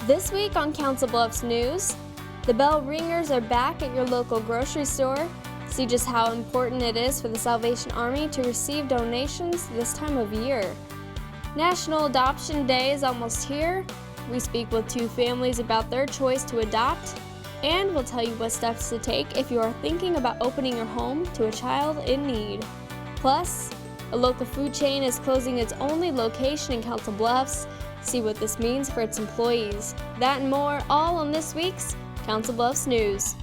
This week on Council Bluffs News, the bell ringers are back at your local grocery store. See just how important it is for the Salvation Army to receive donations this time of year. National Adoption Day is almost here. We speak with two families about their choice to adopt, and we'll tell you what steps to take if you are thinking about opening your home to a child in need. Plus, a local food chain is closing its only location in Council Bluffs. See what this means for its employees. That and more, all on this week's Council Bluffs News.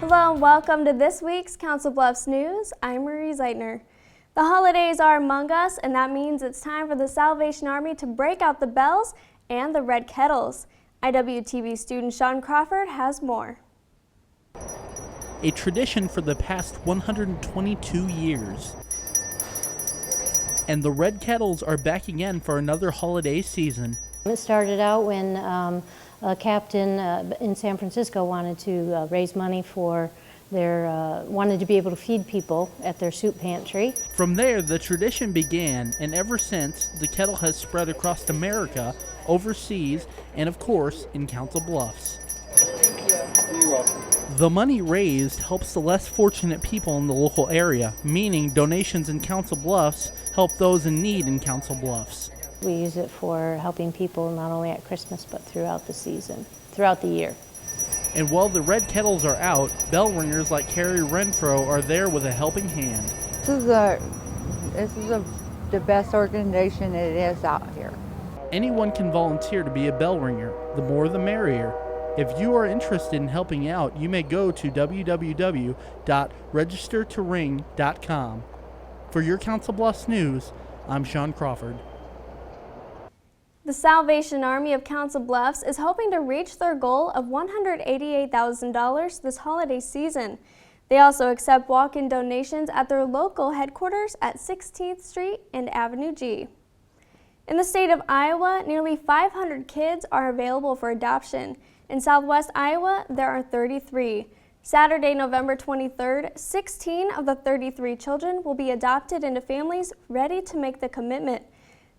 Hello and welcome to this week's Council Bluffs News. I'm Marie Zeitner. The holidays are among us, and that means it's time for the Salvation Army to break out the bells and the red kettles. IWTV student Sean Crawford has more. A tradition for the past 122 years. And the red kettles are back again for another holiday season. It started out when a captain in San Francisco wanted to raise money for wanted to be able to feed people at their soup pantry. From there, the tradition began, and ever since, the kettle has spread across America, overseas, and of course, in Council Bluffs. Thank you. You're welcome. The money raised helps the less fortunate people in the local area, meaning donations in Council Bluffs help those in need in Council Bluffs. We use it for helping people not only at Christmas, but throughout the season, throughout the year. And while the red kettles are out, bell ringers like Carrie Renfro are there with a helping hand. This is the best organization it is out here. Anyone can volunteer to be a bell ringer. The more the merrier. If you are interested in helping out, you may go to www.registertoring.com. For your Council Bluffs News, I'm Sean Crawford. The Salvation Army of Council Bluffs is hoping to reach their goal of $188,000 this holiday season. They also accept walk-in donations at their local headquarters at 16th Street and Avenue G. In the state of Iowa, nearly 500 kids are available for adoption. In Southwest Iowa, there are 33. Saturday, November 23rd, 16 of the 33 children will be adopted into families ready to make the commitment.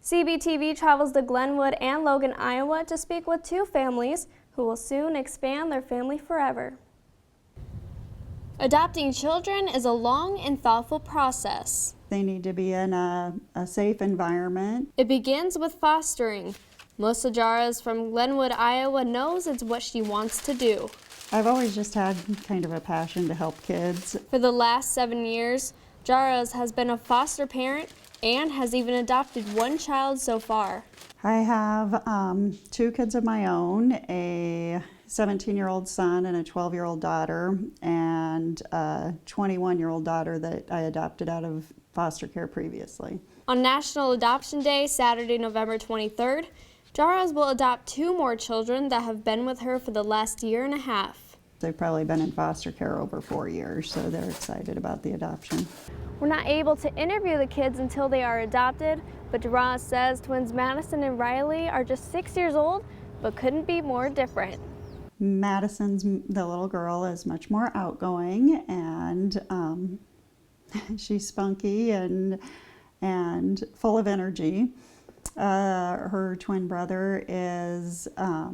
CBTV travels to Glenwood and Logan, Iowa to speak with two families who will soon expand their family forever. Adopting children is a long and thoughtful process. They need to be in a safe environment. It begins with fostering. Melissa Jaras from Glenwood, Iowa knows it's what she wants to do. I've always just had kind of a passion to help kids. For the last 7 years, Jaras has been a foster parent and has even adopted one child so far. I have two kids of my own, a 17-year-old son and a 12-year-old daughter, and a 21-year-old daughter that I adopted out of foster care previously. On National Adoption Day, Saturday, November 23rd, Jaras will adopt two more children that have been with her for the last year and a half. They've probably been in foster care over 4 years, so they're excited about the adoption. We're not able to interview the kids until they are adopted, but Jaras says twins Madison and Riley are just 6 years old, but couldn't be more different. Madison's, the little girl, is much more outgoing, and she's spunky and full of energy. Her twin brother is a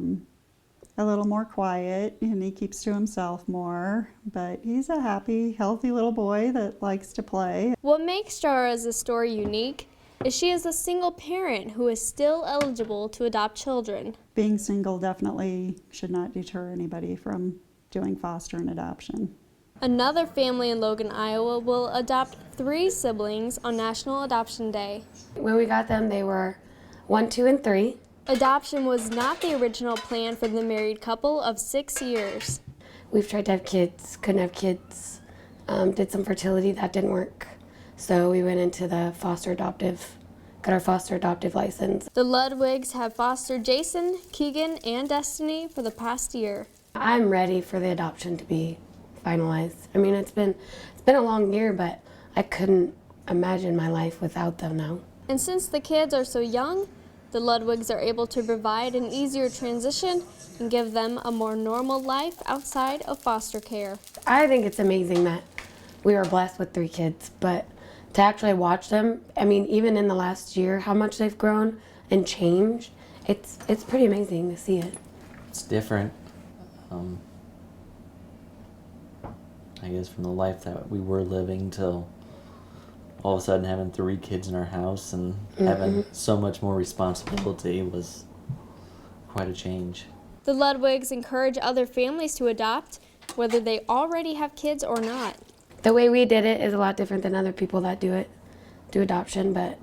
little more quiet, and he keeps to himself more, but he's a happy, healthy little boy that likes to play. What makes Jaras' story unique is she is a single parent who is still eligible to adopt children. Being single definitely should not deter anybody from doing foster and adoption. Another family in Logan, Iowa will adopt 3 siblings on National Adoption Day. When we got them, they were 1, 2, and 3. Adoption was not the original plan for the married couple of 6 years. We've tried to have kids, couldn't have kids. Did some fertility, that didn't work. So we went into the got our foster adoptive license. The Ludwigs have fostered Jason, Keegan, and Destiny for the past year. I'm ready for the adoption to be finalized. I mean, it's been a long year, but I couldn't imagine my life without them now. And since the kids are so young, the Ludwigs are able to provide an easier transition and give them a more normal life outside of foster care. I think it's amazing that we were blessed with 3 kids, but to actually watch them, I mean, even in the last year, how much they've grown and changed, it's pretty amazing to see it. It's different. I guess from the life that we were living till all of a sudden having 3 kids in our house and having so much more responsibility was quite a change. The Ludwigs encourage other families to adopt, whether they already have kids or not. The way we did it is a lot different than other people that do adoption, but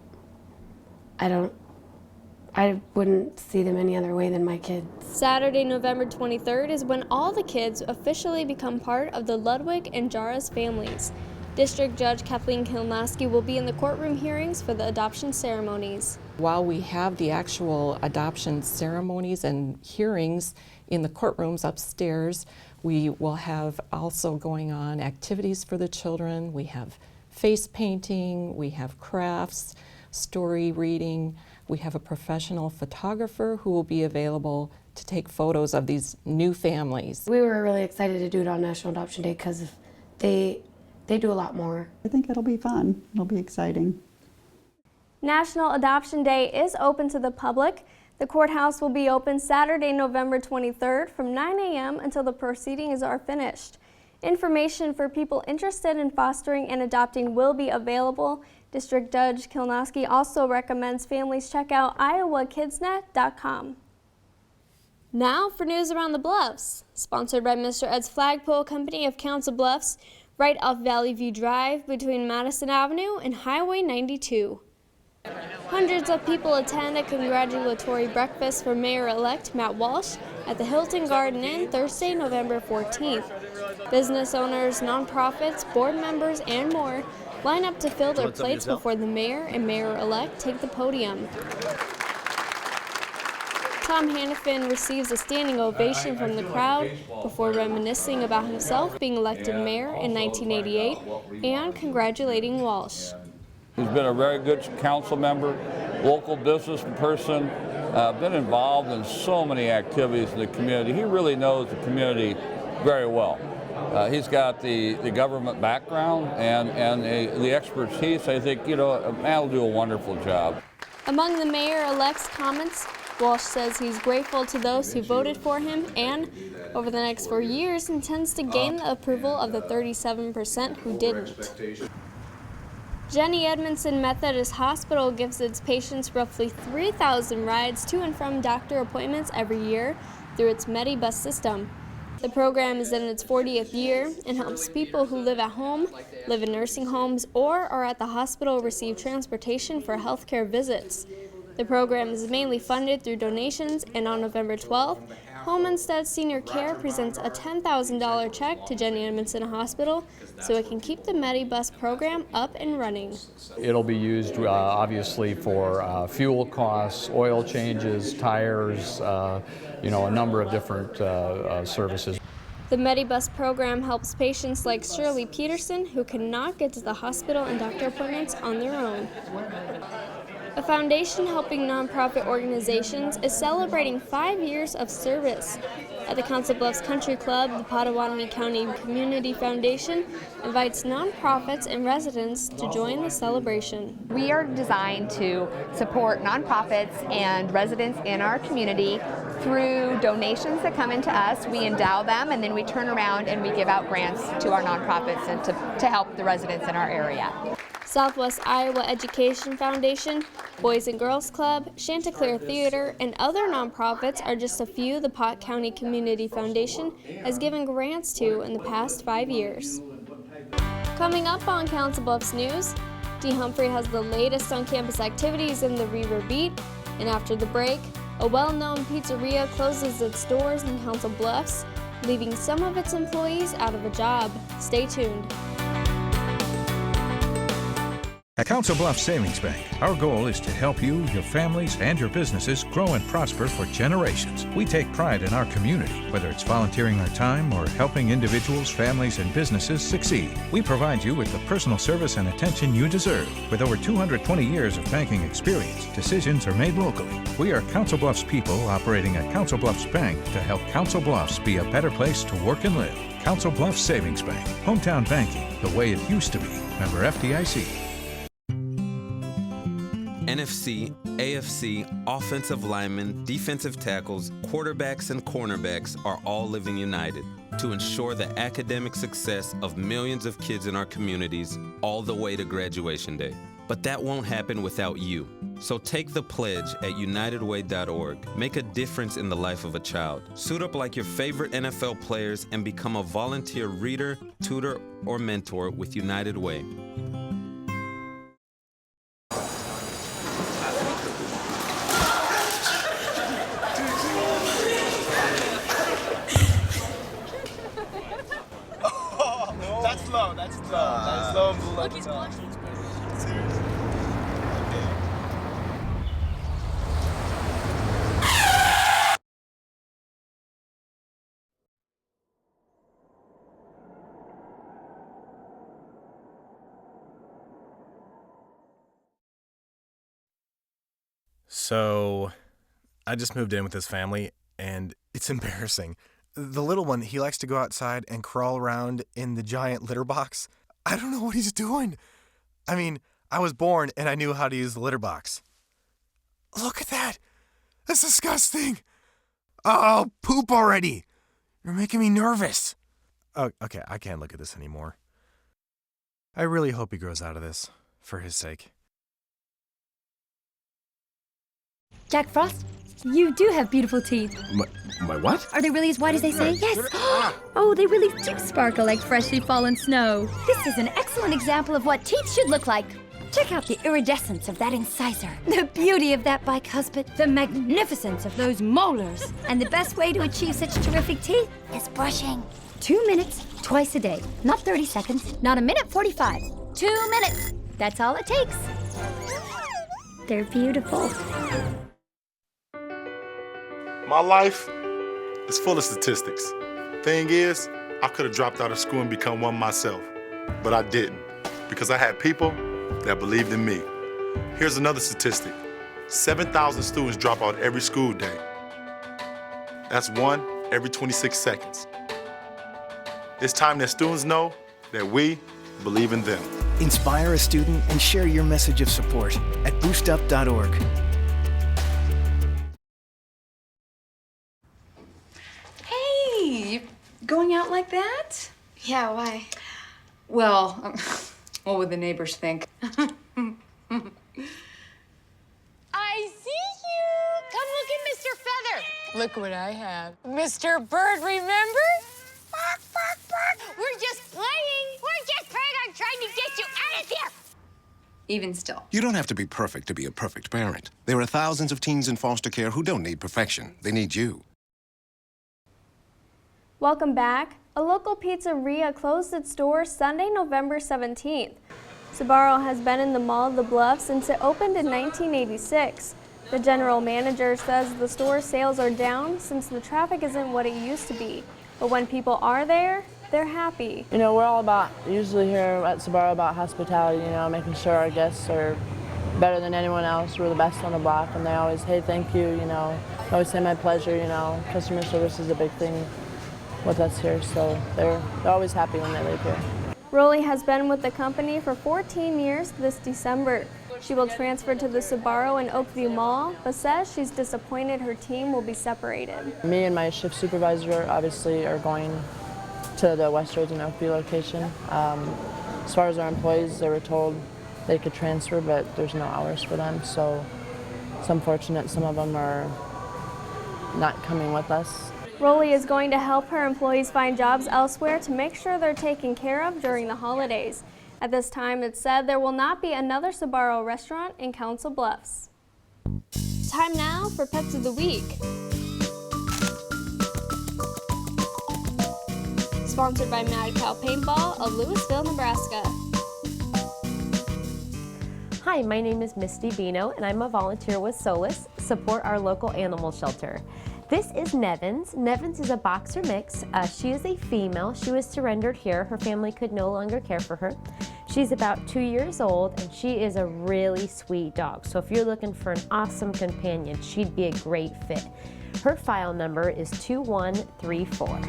I wouldn't see them any other way than my kids. Saturday, November 23rd is when all the kids officially become part of the Ludwig and Jaras families. District Judge Kathleen Kilnowski will be in the courtroom hearings for the adoption ceremonies. While we have the actual adoption ceremonies and hearings in the courtrooms upstairs, we will have also going on activities for the children. We have face painting, we have crafts, story reading. We have a professional photographer who will be available to take photos of these new families. We were really excited to do it on National Adoption Day because they do a lot more. I think it'll be fun. It'll be exciting. National Adoption Day is open to the public. The courthouse will be open Saturday, November 23rd from 9 a.m. until the proceedings are finished. Information for people interested in fostering and adopting will be available. District Judge Kilnowski also recommends families check out iowakidsnet.com. Now for news around the Bluffs, sponsored by Mr. Ed's Flagpole Company of Council Bluffs, right off Valley View Drive between Madison Avenue and Highway 92. Hundreds of people attend a congratulatory breakfast for Mayor-elect Matt Walsh at the Hilton Garden Inn Thursday, November 14th. Business owners, nonprofits, board members, and more line up to fill their plates before the mayor and mayor-elect take the podium. Tom Hannafin receives a standing ovation from the crowd before reminiscing about himself being elected mayor in 1988 and congratulating Walsh. He's been a very good council member, local business person, been involved in so many activities in the community. He really knows the community very well. He's got the government background and the expertise. I think, Matt will do a wonderful job. Among the mayor-elect's comments, Walsh says he's grateful to those who voted for him and, over the next 4 years, intends to gain the approval of the 37% who didn't. Jenny Edmondson Methodist Hospital gives its patients roughly 3,000 rides to and from doctor appointments every year through its Medibus system. The program is in its 40th year and helps people who live at home, live in nursing homes, or are at the hospital receive transportation for healthcare visits. The program is mainly funded through donations, and on November 12th, Home Instead Senior Care presents a $10,000 check to Jenny Edmondson Hospital so it can keep the Medibus program up and running. It'll be used obviously for fuel costs, oil changes, tires, a number of different services. The Medibus program helps patients like Shirley Peterson who cannot get to the hospital and doctor appointments on their own. A foundation helping nonprofit organizations is celebrating 5 years of service. At the Council Bluffs Country Club, the Pottawatomie County Community Foundation invites nonprofits and residents to join the celebration. We are designed to support nonprofits and residents in our community through donations that come into us. We endow them and then we turn around and we give out grants to our nonprofits and to help the residents in our area. Southwest Iowa Education Foundation, Boys and Girls Club, Chanticleer Theater, and other nonprofits are just a few the Pot County Community Foundation has given grants to in the past 5 years. Coming up on Council Bluffs News, Dee Humphrey has the latest on-campus activities in the River Beat, and after the break, a well-known pizzeria closes its doors in Council Bluffs, leaving some of its employees out of a job. Stay tuned. At Council Bluffs Savings Bank, our goal is to help you, your families, and your businesses grow and prosper for generations. We take pride in our community, whether it's volunteering our time or helping individuals, families, and businesses succeed. We provide you with the personal service and attention you deserve. With over 220 years of banking experience, decisions are made locally. We are Council Bluffs people operating at Council Bluffs Bank to help Council Bluffs be a better place to work and live. Council Bluffs Savings Bank, hometown banking, the way it used to be. Member FDIC. NFC, AFC, offensive linemen, defensive tackles, quarterbacks, and cornerbacks are all living united to ensure the academic success of millions of kids in our communities all the way to graduation day. But that won't happen without you. So take the pledge at unitedway.org. Make a difference in the life of a child. Suit up like your favorite NFL players and become a volunteer reader, tutor, or mentor with United Way. That's low and blue. Look, he's blushing. Seriously. So, I just moved in with his family, and it's embarrassing. The little one, he likes to go outside and crawl around in the giant litter box. I don't know what he's doing. I mean, I was born and I knew how to use the litter box. Look at that. That's disgusting. Oh, poop already. You're making me nervous. Oh, okay, I can't look at this anymore. I really hope he grows out of this, for his sake. Jack Frost, you do have beautiful teeth. My what? Are they really as white as they say? Yes. Oh, they really do sparkle like freshly fallen snow. This is an excellent example of what teeth should look like. Check out the iridescence of that incisor, the beauty of that bicuspid, the magnificence of those molars. And the best way to achieve such terrific teeth is brushing. 2 minutes, twice a day. Not 30 seconds, not a minute 45. 2 minutes. That's all it takes. They're beautiful. My life is full of statistics. Thing is, I could have dropped out of school and become one myself, but I didn't because I had people that believed in me. Here's another statistic. 7,000 students drop out every school day. That's one every 26 seconds. It's time that students know that we believe in them. Inspire a student and share your message of support at boostup.org. Hey, going out like that? Yeah, why? Well, what would the neighbors think? I see you! Come look at Mr. Feather. Look what I have. Mr. Bird, remember? Bark, bark, bark. We're just playing. We're just playing on trying to get you out of here. Even still. You don't have to be perfect to be a perfect parent. There are thousands of teens in foster care who don't need perfection. They need you. Welcome back. A local pizzeria closed its doors Sunday, November 17th. Sbarro has been in the Mall of the Bluffs since it opened in 1986. The general manager says the store's sales are down since the traffic isn't what it used to be. But when people are there, they're happy. You know, we're all about, usually here at Sbarro, about hospitality, you know, making sure our guests are better than anyone else. We're the best on the block, and they always, hey, thank you, you know. They always say my pleasure, you know. Customer service is a big thing with us here, so they're always happy when they leave here. Rolly has been with the company for 14 years this December. She will transfer to the Sbarro in Oakview Mall, but says she's disappointed her team will be separated. Me and my shift supervisor obviously are going to the Westroads and Oakview location. As far as our employees, they were told they could transfer, but there's no hours for them, so it's unfortunate some of them are not coming with us. Rolly is going to help her employees find jobs elsewhere to make sure they're taken care of during the holidays. At this time, it's said there will not be another Sbarro restaurant in Council Bluffs. Time now for Pets of the Week. sponsored by Mad Cow Paintball of Louisville, Nebraska. Hi, my name is Misty Bino, and I'm a volunteer with Solace, support our local animal shelter. This is Nevins. Nevins is a boxer mix. She is a female. She was surrendered here. Her family could no longer care for her. She's about 2 years old, and she is a really sweet dog. So if you're looking for an awesome companion, she'd be a great fit. Her file number is 2134.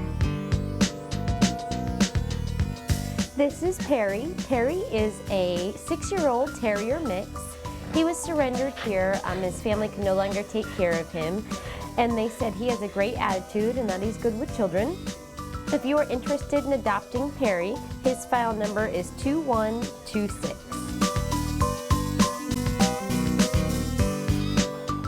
This is Perry. Perry is a 6-year-old terrier mix. He was surrendered here. His family could no longer take care of him. And they said he has a great attitude and that he's good with children. If you are interested in adopting Perry, his file number is 2126.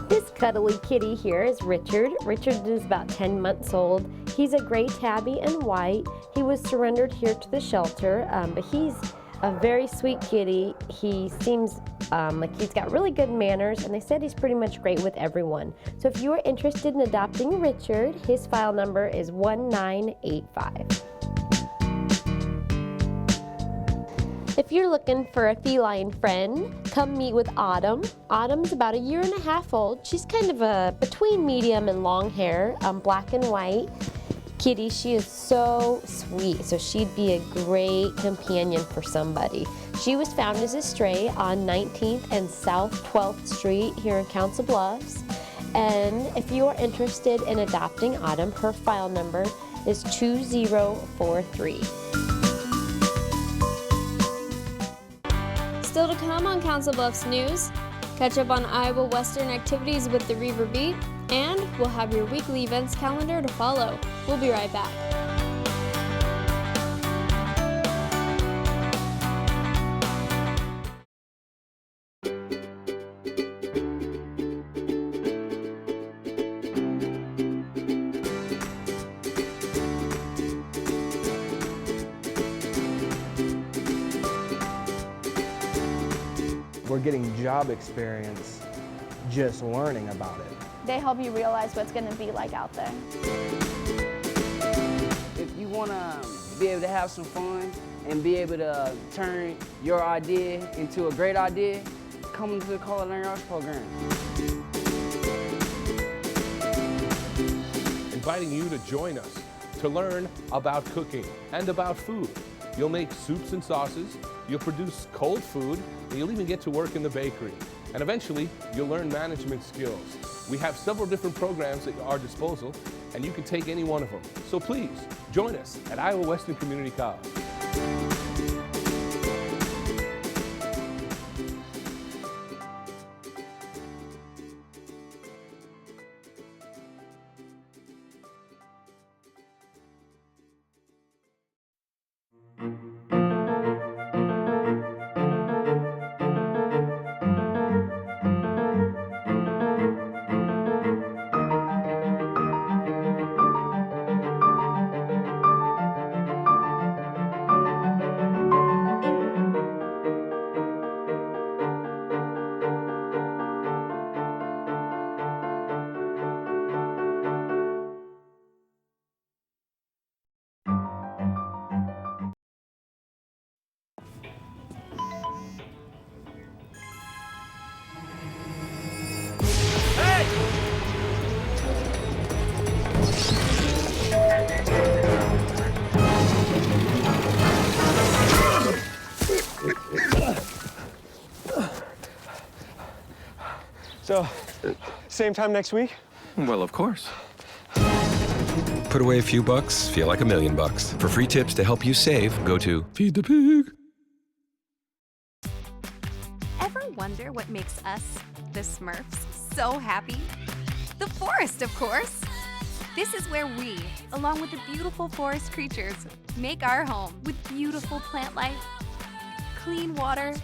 This cuddly kitty here is Richard. Richard is about 10 months old. He's a gray tabby and white. He was surrendered here to the shelter, but he's a very sweet kitty. He seems like he's got really good manners, and they said he's pretty much great with everyone. So if you are interested in adopting Richard, his file number is 1985. If you're looking for a feline friend, come meet with Autumn. Autumn's about 1.5 years old. She's kind of a between medium and long hair, black and white kitty. She is so sweet, so she'd be a great companion for somebody. She was found as a stray on 19th and South 12th Street here in Council Bluffs. And if you are interested in adopting Autumn, her file number is 2043. Still to come on Council Bluffs News, catch up on Iowa Western activities with the Reaver Beat, and we'll have your weekly events calendar to follow. We'll be right back. We're getting job experience just learning about it. They help you realize what's going to be like out there. If you want to be able to have some fun and be able to turn your idea into a great idea, come to the Culinary Arts program. Inviting you to join us to learn about cooking and about food. You'll make soups and sauces, you'll produce cold food, and you'll even get to work in the bakery. And eventually, you'll learn management skills. We have several different programs at our disposal, and you can take any one of them. So please, join us at Iowa Western Community College. So, same time next week? Well, of course. Put away a few bucks, feel like $1 million. For free tips to help you save, go to Feed the Pig. Ever wonder what makes us, the Smurfs, so happy? The forest, of course. This is where we, along with the beautiful forest creatures, make our home with beautiful plant life, clean water,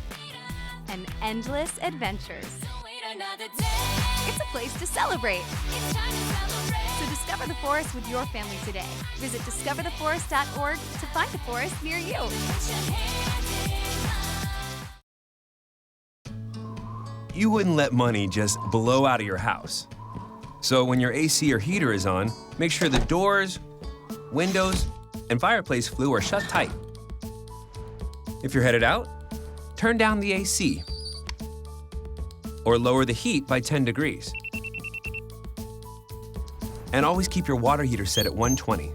and endless adventures. It's a place to celebrate. So discover the forest with your family today. Visit discovertheforest.org to find a forest near you. You wouldn't let money just blow out of your house. So when your AC or heater is on, make sure the doors, windows, and fireplace flue are shut tight. If you're headed out, turn down the AC or lower the heat by 10 degrees. And always keep your water heater set at 120.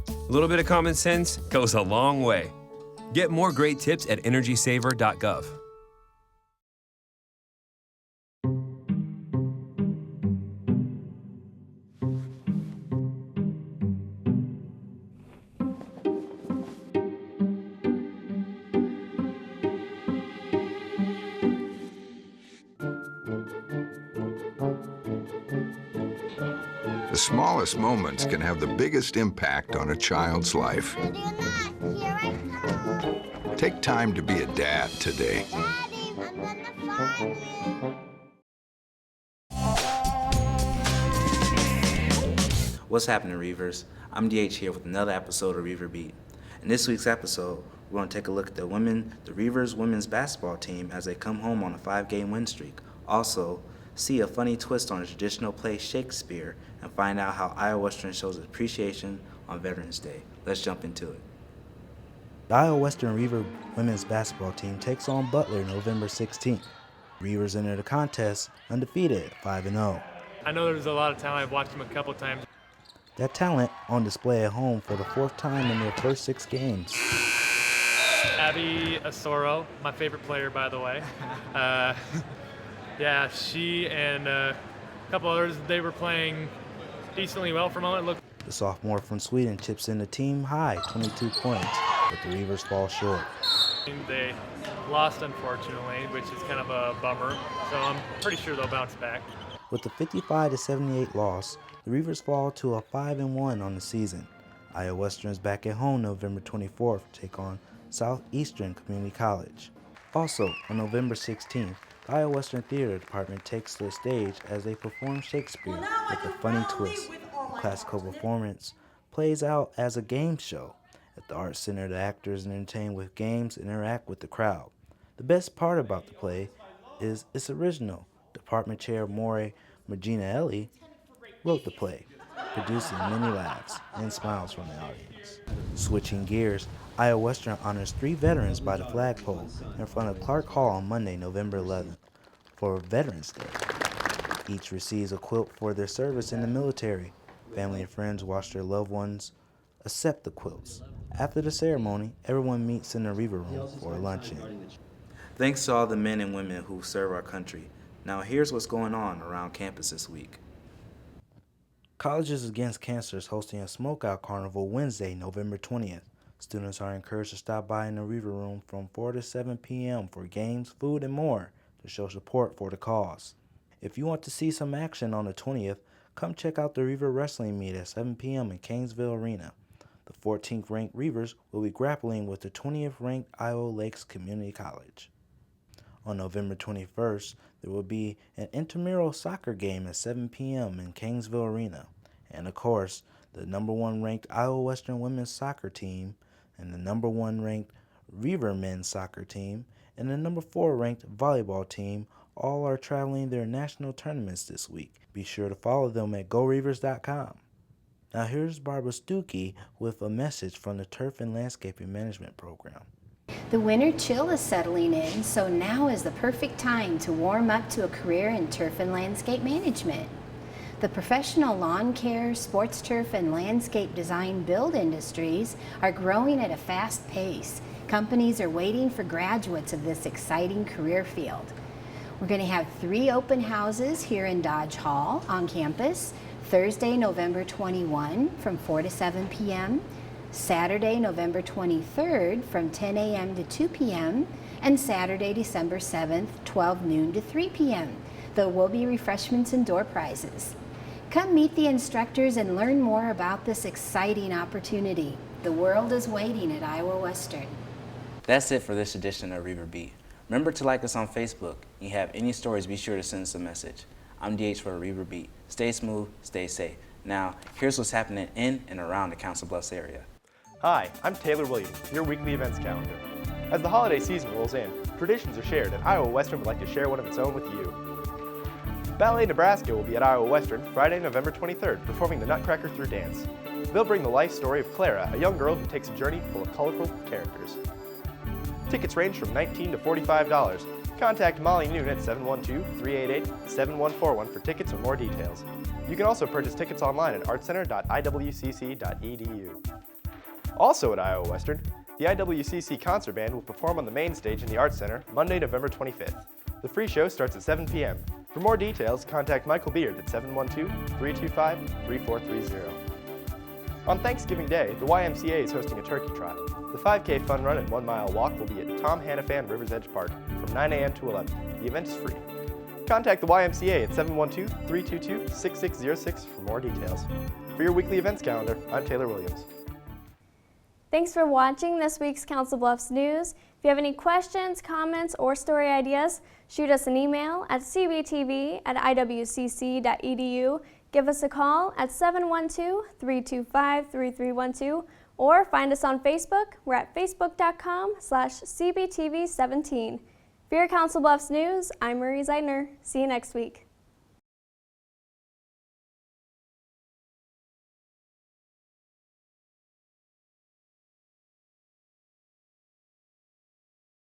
A little bit of common sense goes a long way. Get more great tips at energysaver.gov. The smallest moments can have the biggest impact on a child's life. Take time to be a dad today. What's happening, Reavers? I'm DH here with another episode of Reaver Beat. In this week's episode, we're going to take a look at the Reavers women's basketball team as they come home on a 5-game win streak. Also, see a funny twist on a traditional play Shakespeare and find out how Iowa Western shows appreciation on Veterans Day. Let's jump into it. The Iowa Western Reaver women's basketball team takes on Butler November 16th. Reavers enter the contest undefeated at 5-0. I know there's a lot of talent. I've watched them a couple times. That talent on display at home for the 4th time in their first 6 games. Abby Asoro, my favorite player, by the way. Yeah, she and a couple others, they were playing decently well for a moment. The sophomore from Sweden chips in the team high, 22 points, but the Reavers fall short. They lost, unfortunately, which is kind of a bummer, so I'm pretty sure they'll bounce back. With the 55-78 loss, the Reavers fall to a 5-1 on the season. Iowa Western is back at home November 24th to take on Southeastern Community College. Also, on November 16th, the Iowa Western Theater Department takes the stage as they perform Shakespeare with a funny twist. The classical performance plays out as a game show. At the Arts Center, the actors entertain with games and interact with the crowd. The best part about the play is it's original. Department Chair Marie Zeitner wrote the play, producing many laughs and smiles from the audience. Switching gears, Iowa Western honors 3 veterans by the flagpole in front of Clark Hall on Monday, November 11th, for Veterans Day. Each receives a quilt for their service in the military. Family and friends watch their loved ones accept the quilts. After the ceremony, everyone meets in the Reaver Room for a luncheon. Thanks to all the men and women who serve our country. Now here's what's going on around campus this week. Colleges Against Cancer is hosting a smokeout carnival Wednesday, November 20th. Students are encouraged to stop by in the Reaver Room from 4 to 7 p.m. for games, food, and more to show support for the cause. If you want to see some action on the 20th, come check out the Reaver Wrestling Meet at 7 p.m. in Kingsville Arena. The 14th ranked Reavers will be grappling with the 20th ranked Iowa Lakes Community College. On November 21st, there will be an intramural soccer game at 7 p.m. in Kingsville Arena. And of course, the number 1 ranked Iowa Western women's soccer team and the number 1 ranked Reaver men's soccer team and the number 4 ranked volleyball team all are traveling their national tournaments this week. Be sure to follow them at GoReavers.com. Now here's Barbara Stuckey with a message from the Turf and Landscaping Management Program. The winter chill is settling in, so now is the perfect time to warm up to a career in turf and landscape management. The professional lawn care, sports turf, and landscape design build industries are growing at a fast pace. Companies are waiting for graduates of this exciting career field. We're going to have 3 open houses here in Dodge Hall on campus, Thursday, November 21 from 4 to 7 p.m., Saturday, November 23rd from 10 a.m. to 2 p.m., and Saturday, December 7th, 12 noon to 3 p.m. There will be refreshments and door prizes. Come meet the instructors and learn more about this exciting opportunity. The world is waiting at Iowa Western. That's it for this edition of Reaver Beat. Remember to like us on Facebook. If you have any stories, be sure to send us a message. I'm DH for Reaver Beat. Stay smooth, stay safe. Now, here's what's happening in and around the Council Bluffs area. Hi, I'm Taylor Williams, your weekly events calendar. As the holiday season rolls in, traditions are shared, and Iowa Western would like to share one of its own with you. Ballet Nebraska will be at Iowa Western Friday, November 23rd, performing the NUTCRACKER through dance. They'll bring the life story of Clara, a young girl who takes a journey full of colorful characters. Tickets range from $19 to $45. Contact Molly Noon at 712-388-7141 for tickets or more details. You can also purchase tickets online at artcenter.iwcc.edu. Also at Iowa Western, the IWCC Concert Band will perform on the main stage in the Arts Center Monday, November 25th. The free show starts at 7 p.m. For more details, contact Michael Beard at 712-325-3430. On Thanksgiving Day, the YMCA is hosting a turkey trot. The 5K fun run and 1 mile walk will be at Tom Hannafan Rivers Edge Park from 9 a.m. to 11. The event is free. Contact the YMCA at 712-322-6606 for more details. For your weekly events calendar, I'm Taylor Williams. Thanks for watching this week's Council Bluffs News. If you have any questions, comments, or story ideas, shoot us an email at cbtv@iwcc.edu. Give us a call at 712-325-3312 or find us on Facebook. We're at facebook.com/cbtv17. For your Council Bluffs News, I'm Marie Zeitner. See you next week.